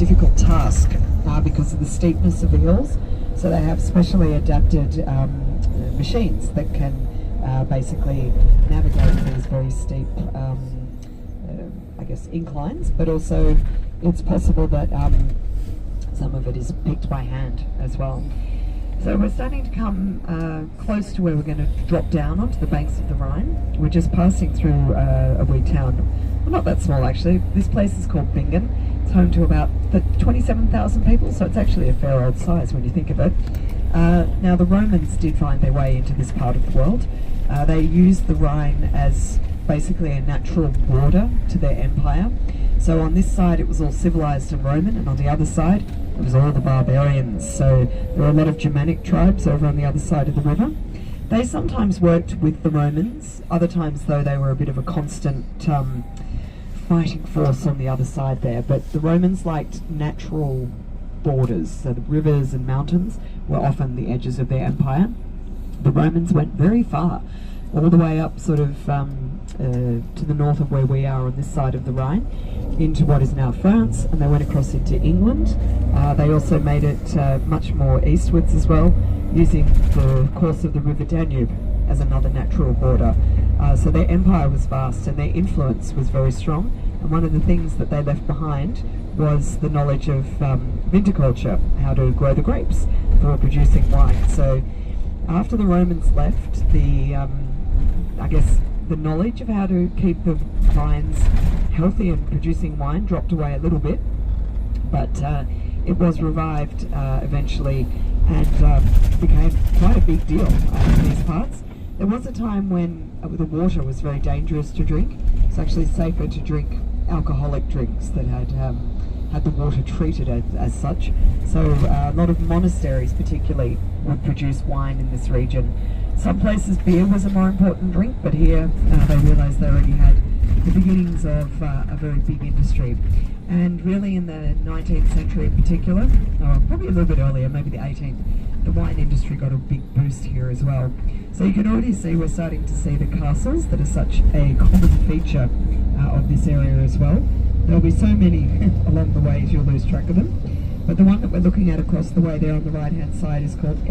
difficult task because of the steepness of the hills. So they have specially adapted machines that can basically navigate these very steep, I guess, inclines, but also it's possible that some of it is picked by hand as well. So we're starting to come close to where we're going to drop down onto the banks of the Rhine. We're just passing through a wee town, well, not that small actually. This place is called Bingen. It's home to about 27,000 people, so it's actually a fair old size when you think of it. Now the Romans did find their way into this part of the world. They used the Rhine as basically a natural border to their empire. So on this side it was all civilized and Roman, and on the other side it was all the barbarians. So there were a lot of Germanic tribes over on the other side of the river. They sometimes worked with the Romans, other times though they were a bit of a constant fighting force on the other side there. But the Romans liked natural borders, so the rivers and mountains were often the edges of their empire. The Romans went very far, all the way up sort of to the north of where we are on this side of the Rhine, into what is now France, and they went across into England. They also made it much more eastwards as well, using the course of the River Danube as another natural border. So their empire was vast and their influence was very strong, and one of the things that they left behind was the knowledge of viticulture, how to grow the grapes for producing wine. So after the Romans left, I guess the knowledge of how to keep the vines healthy and producing wine dropped away a little bit, but it was revived eventually and became quite a big deal in these parts. There was a time when the water was very dangerous to drink. It's actually safer to drink alcoholic drinks that had the water treated as such. So a lot of monasteries particularly would produce wine in this region. Some places beer was a more important drink, but here they realised they already had the beginnings of a very big industry. And really in the 19th century in particular, or probably a little bit earlier, maybe the 18th, the wine industry got a big boost here as well. So you can already see we're starting to see the castles that are such a common feature of this area as well. There'll be so many along the way you'll lose track of them. But the one that we're looking at across the way there on the right hand side is called